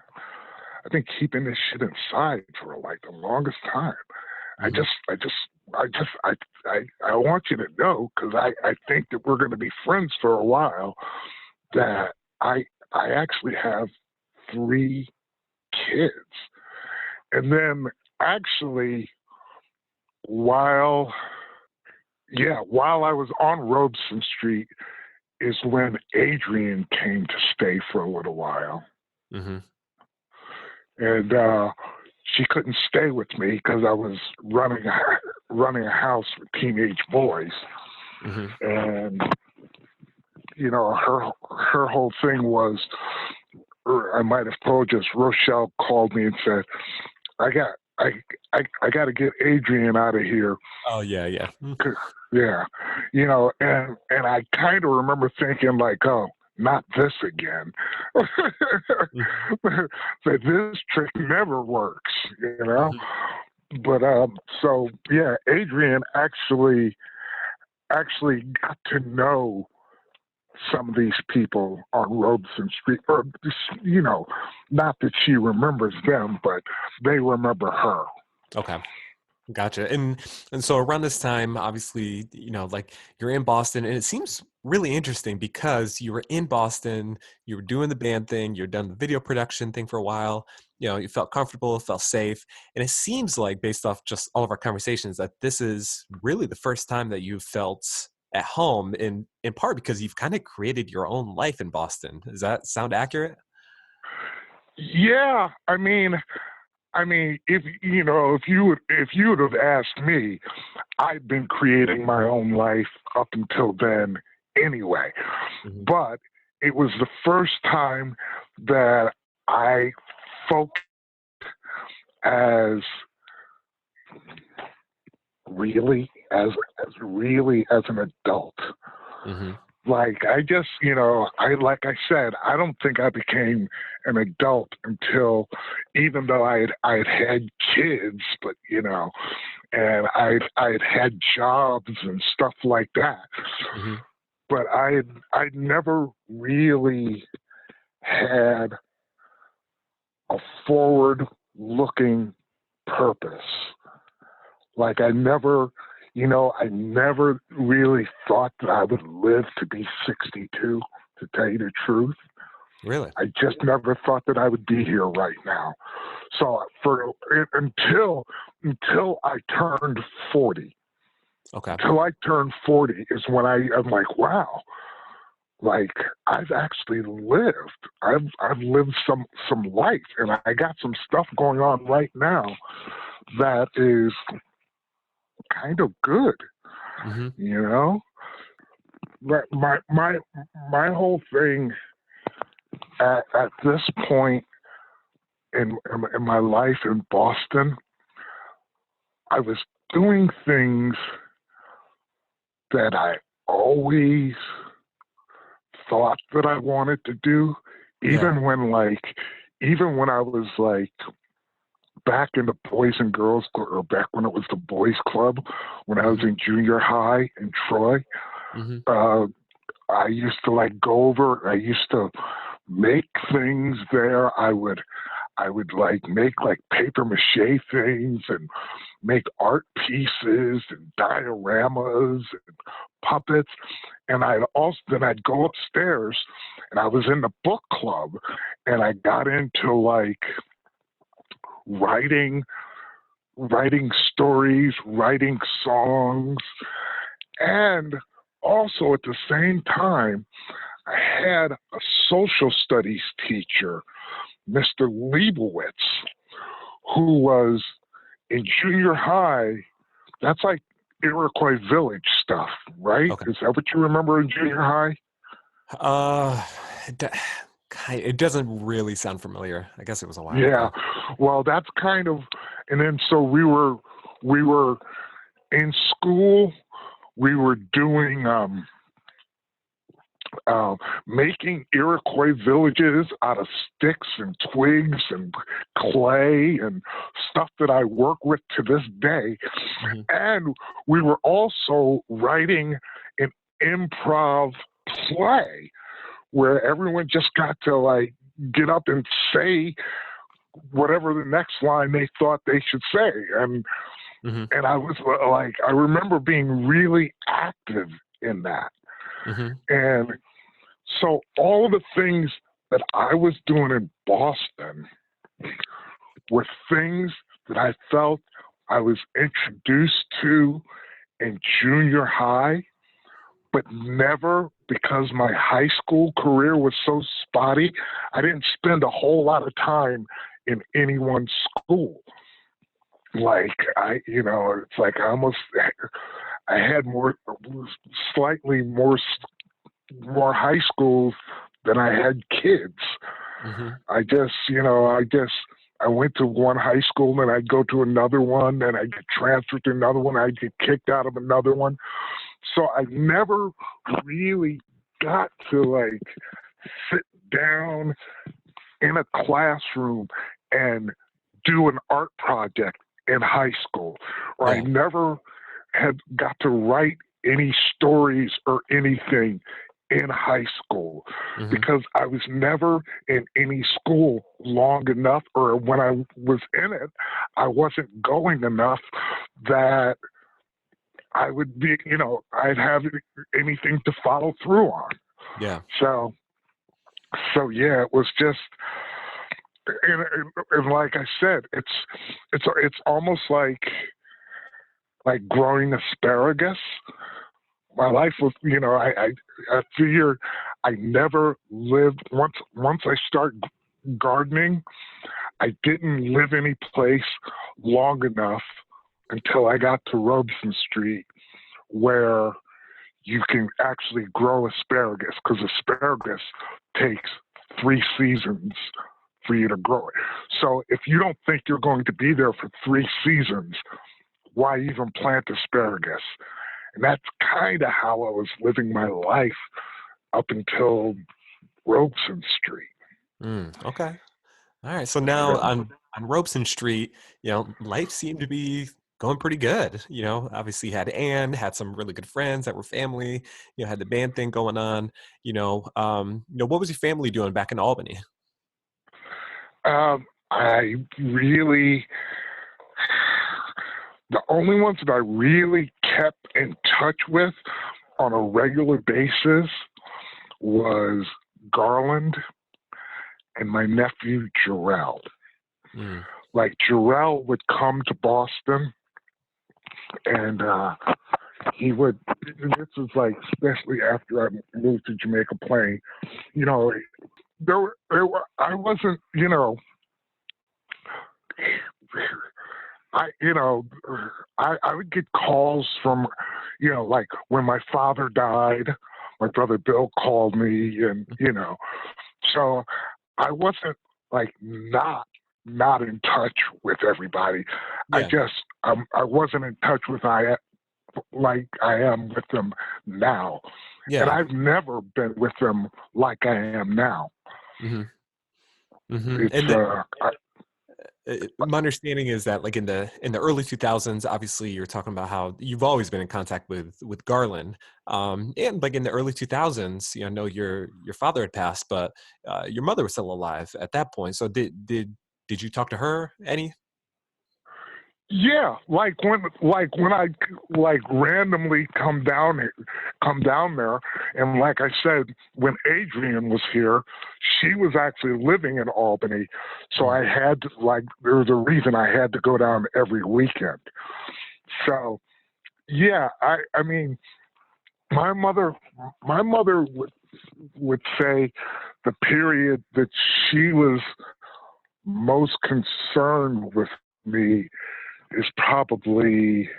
I've been keeping this shit inside for like the longest time. I Hmm. just, I just, I just, I want you to know because I think that we're going to be friends for a while. That I actually have 3 kids, and then actually while while I was on Robeson Street is when Adrian came to stay for a little while, Hmm. and she couldn't stay with me because I was running a house with teenage boys, Hmm. and her whole thing was, or I might have told you, Rochelle called me and said, I got I got to get Adrian out of here. Oh yeah, yeah. Yeah, and I kind of remember thinking like, oh, not this again. Mhm. That this trick never works, you know. Mhm. But so yeah, Adrian actually got to know some of these people on Robeson Street, or not that she remembers them, but they remember her. Okay. Gotcha. And so around this time, obviously, like you're in Boston, and it seems really interesting because you were in Boston, you were doing the band thing, you're done the video production thing for a while, you felt comfortable, felt safe. And it seems like based off just all of our conversations that this is really the first time that you felt at home in part because you've kind of created your own life in Boston. Does that sound accurate? Yeah, I mean, if you would have asked me, I've been creating my own life up until then anyway. Hmm. But it was the first time that I focused as as really as an adult. Hmm. Like I just, like I said, I don't think I became an adult until, even though I had kids, but and I'd had jobs and stuff like that, Hmm. but I'd never really had a forward looking purpose. Like I never really thought that I would live to be 62, to tell you the truth. Really? I just never thought that I would be here right now. So until I turned 40, Okay. until I turned 40 is when I'm like, wow, like I've actually lived. I've lived some life, and I got some stuff going on right now that is kind of good, Hmm. you know. But my whole thing at this point in my life in Boston, I was doing things that I always thought that I wanted to do, Yeah. even when I was like back in the Boys and Girls Club, or back when it was the Boys Club, when I was Hmm. in junior high in Troy. Hmm. Uh, I used to like go over. I used to make things there. I would like make like paper mache things and make art pieces and dioramas and puppets. And I'd go upstairs, and I was in the book club, and I got into like writing writing stories, writing songs, and also at the same time, I had a social studies teacher, Mr. Leibowitz, who was in junior high. That's like Iroquois Village stuff, right? Okay. Is that what you remember in junior high? Uh, it, do- it doesn't really sound familiar. I guess it was a while Yeah. ago. Well, that's kind of, and then so we were in school. We were doing uh, making Iroquois villages out of sticks and twigs and clay and stuff that I work with to this day. Hmm. And we were also writing an improv play where everyone just got to like get up and say whatever the next line they thought they should say. Hmm. And I was like, I remember being really active in that. Hmm. And so all of the things that I was doing in Boston were things that I felt I was introduced to in junior high, but never, because my high school career was so spotty, I didn't spend a whole lot of time in any one school. Like it's like I had slightly more high schools than I had kids. Hmm. I went to one high school, then I'd go to another one, then I'd get transferred to another one, I'd get kicked out of another one. So I never really got to like sit down in a classroom and do an art project in high school, or I Yeah. never had got to write any stories or anything in high school Hmm. because I was never in any school long enough, or when I was in it, I wasn't going enough that I would be, I'd have anything to follow through on. Yeah. So, yeah, it was just, and like I said, it's almost like growing asparagus. My life was, I figure I never lived once I start gardening. I didn't live any place long enough until I got to Robeson Street where you can actually grow asparagus, because asparagus takes 3 seasons for you to grow it. So if you don't think you're going to be there for 3 seasons, why even plant asparagus? And that's kind of how I was living my life up until Robeson Street. Okay. All right. So now on Robeson Street, life seemed to be going pretty good. Obviously had Anne, had some really good friends that were family. Had the band thing going on. What was your family doing back in Albany? I really, the only ones that I really kept in touch with on a regular basis was Garland and my nephew Jarrell. Mm. Like Jarrell would come to Boston, and he would. This is like, especially after I moved to Jamaica Plain. You know, I wasn't. I you know I would get calls from, like when my father died, my brother Bill called me, and so I wasn't like not not in touch with everybody. Yeah. I wasn't in touch with like I am with them now, and Yeah. I've never been with them like I am now. Hmm. Hmm. It's And my understanding is that, like, in the early 2000s, obviously you're talking about how you've always been in contact with Garland, and like in the early 2000s, I know your father had passed, but your mother was still alive at that point. So did you talk to her any? Yeah, like when I like randomly come down there, and like I said, when Adrian was here, she was actually living in Albany, so Mm. I had to, like, there was a reason I had to go down every weekend. So yeah, I mean, my mother my mother would say the period that she was most concerned with me is probably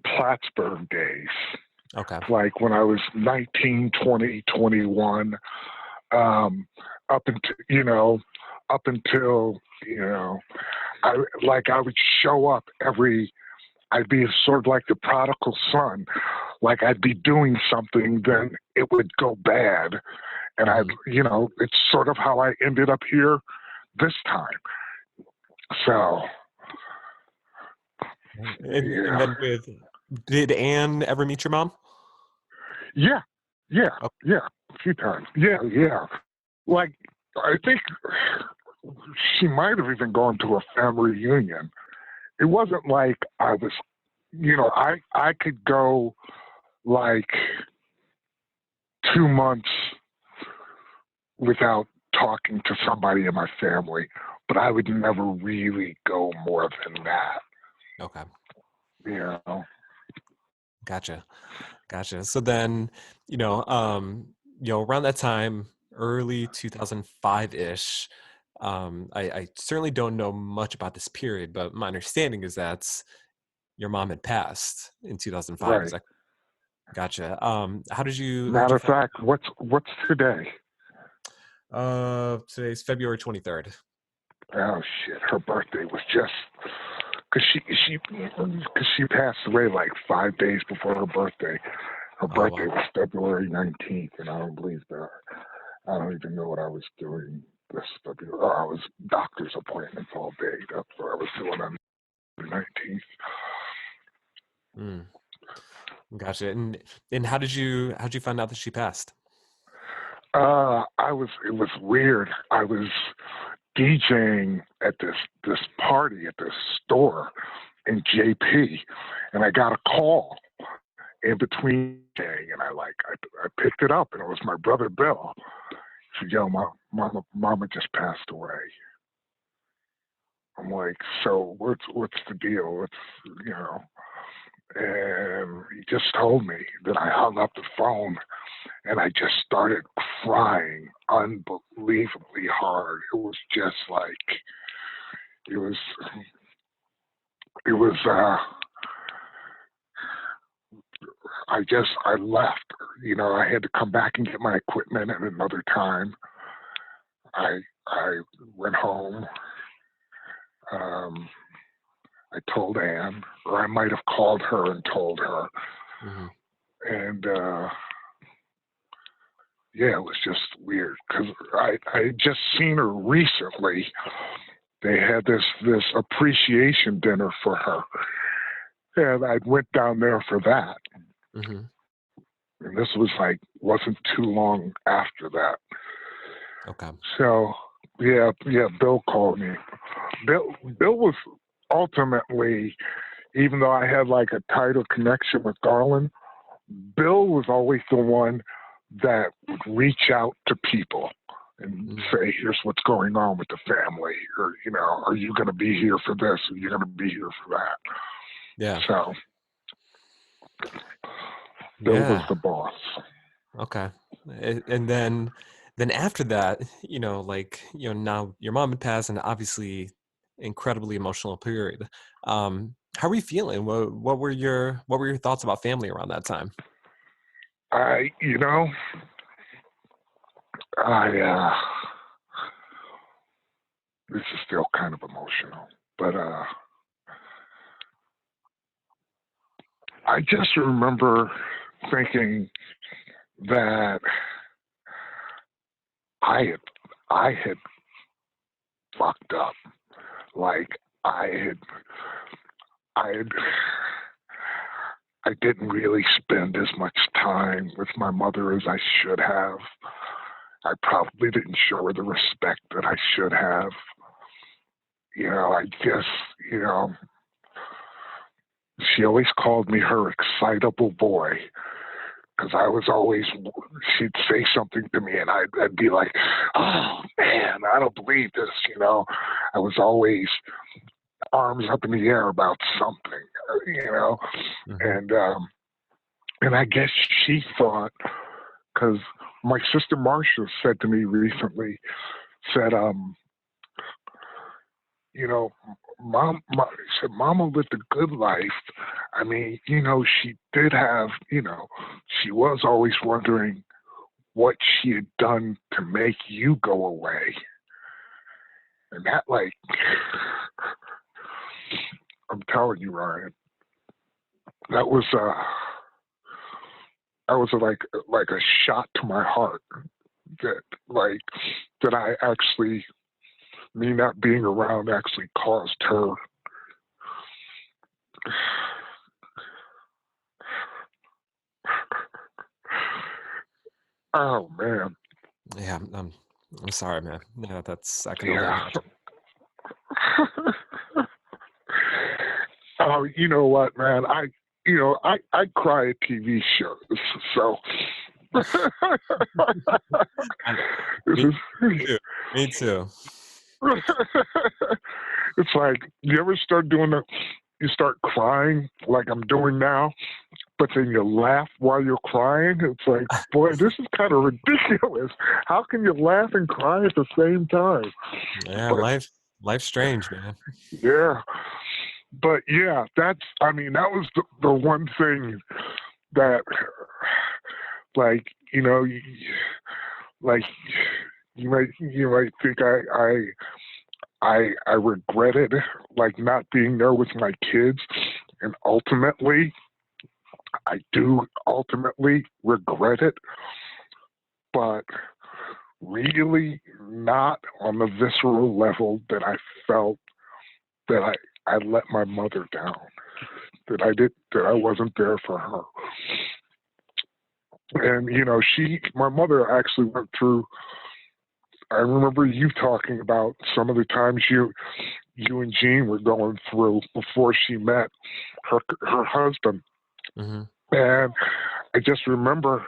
Plattsburgh days, Okay. like when I was 19, 20, 21, up until, up until, you know, I would show up I'd be sort of like the prodigal son. Like I'd be doing something, then it would go bad. And Hmm. it's sort of how I ended up here this time. So, And yeah. then did Anne ever meet your mom? Yeah, yeah, Oh, yeah, a few times. Yeah, yeah. Like, I think she might have even gone to a family reunion. It wasn't like I was, I could go like 2 months without talking to somebody in my family, but I would never really go more than that, okay. you know. Gotcha. Gotcha. So then, around that time, early 2005-ish, I certainly don't know much about this period, but my understanding is that your mom had passed in 2005. Is Right. that gotcha? How'd Matter you of find fact, what's today? today's February 23rd. Oh shit, her birthday was just because she passed away like 5 days before her birthday. Her Oh birthday wow. was February 19th, and I don't believe that. I don't even know what I was doing this February. Oh, I was doctor's appointments all day. That's what I was doing on the 19th. Mm, gotcha. And how'd you find out that she passed? It was weird. I was DJing at this party at this store in JP, and I got a call in between day, and I picked it up, and it was my brother Bill. He said, "Yo, my mama just passed away." I'm like, "So what's the deal? What's you know?" And he just told me. Then I hung up the phone, and I just started crying unbelievably hard. It was just like it was it was. I left. I had to come back and get my equipment at another time. I went home. Um, I told Anne, or I might have called her and told her. Hmm. And yeah, it was just weird because I had just seen her recently. They had this appreciation dinner for her, and I went down there for that. Hmm. And this was wasn't too long after that. Okay. So yeah, Bill called me. Bill was ultimately, even though I had like a tighter connection with Garland, Bill was always the one that would reach out to people and Hmm. say, "Here's what's going on with the family," or "Are you going to be here for this? Are you going to be here for that?" Yeah. So Bill was Yeah. the boss. Okay. And then after that, now your mom had passed, and obviously incredibly emotional period. How were you feeling? What were your thoughts about family around that time? I, you know, I this is still kind of emotional, but I just remember thinking that I had fucked up. Like I had I didn't really spend as much time with my mother as I should have. I probably didn't show her the respect that I should have. I guess, she always called me her excitable boy because she'd say something to me and I'd be like, oh man, I don't believe this, I was always arms up in the air about something, Mm-hmm. And I guess she thought, because my sister Marcia said to me recently, said, Mama lived a good life. I mean, she did have, she was always wondering what she had done to make you go away. And that, like, I'm telling you, Ryan, that was like a shot to my heart that I actually, me not being around actually caused her. Oh man. Yeah, I'm sorry, man. Yeah, I can only imagine. Oh, you know what, man? I cry at TV shows, so. Me too. It's like, you ever start you start crying like I'm doing now, but then you laugh while you're crying? It's like, boy, this is kind of ridiculous. How can you laugh and cry at the same time? Yeah, but, life's strange, man. Yeah. But yeah, that was the one thing that, like, like you might think I regretted like not being there with my kids, and ultimately I do ultimately regret it, but really not on the visceral level that I felt that I let my mother down, that I wasn't there for her. And, my mother actually went through, I remember you talking about some of the times you and Jean were going through before she met her husband. Mm-hmm. And I just remember,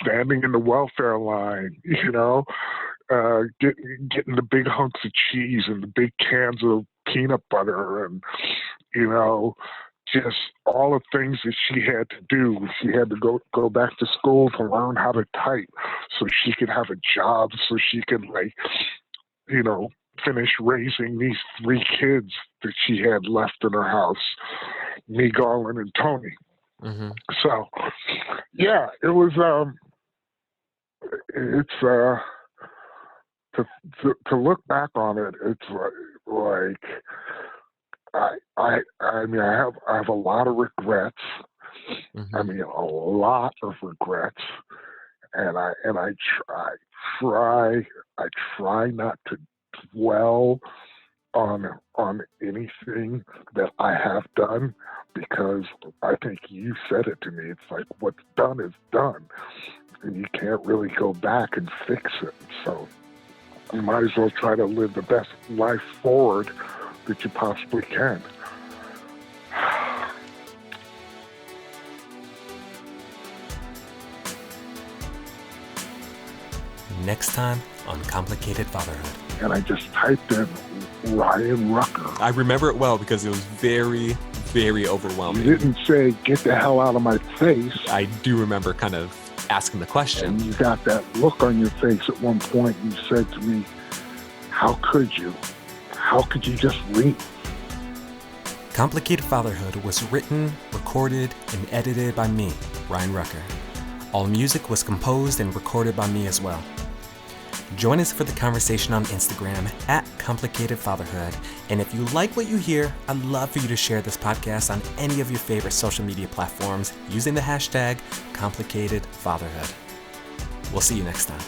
standing in the welfare line, getting the big hunks of cheese and the big cans of peanut butter, and just all the things that she had to do. She had to go back to school to learn how to type so she could have a job, so she could finish raising these 3 kids that she had left in her house, me, Garland, and Tony. Mm-hmm. So yeah, it was to look back on it, it's like I mean, I have a lot of regrets. Mm-hmm. I mean, a lot of regrets, and I try not to dwell on anything that I have done, because I think you said it to me. It's like, what's done is done, and you can't really go back and fix it. So you might as well try to live the best life forward that you possibly can. Next time on Complicated Fatherhood. And I just typed in Ryan Rucker. I remember it well because it was very, very overwhelming. You didn't say, get the hell out of my face. I do remember kind of asking the question. And you got that look on your face at one point. You said to me, how could you? How could you just leave? Complicated Fatherhood was written, recorded, and edited by me, Ryan Rucker. All music was composed and recorded by me as well. Join us for the conversation on Instagram at Complicated Fatherhood. And if you like what you hear, I'd love for you to share this podcast on any of your favorite social media platforms using the hashtag Complicated Fatherhood. We'll see you next time.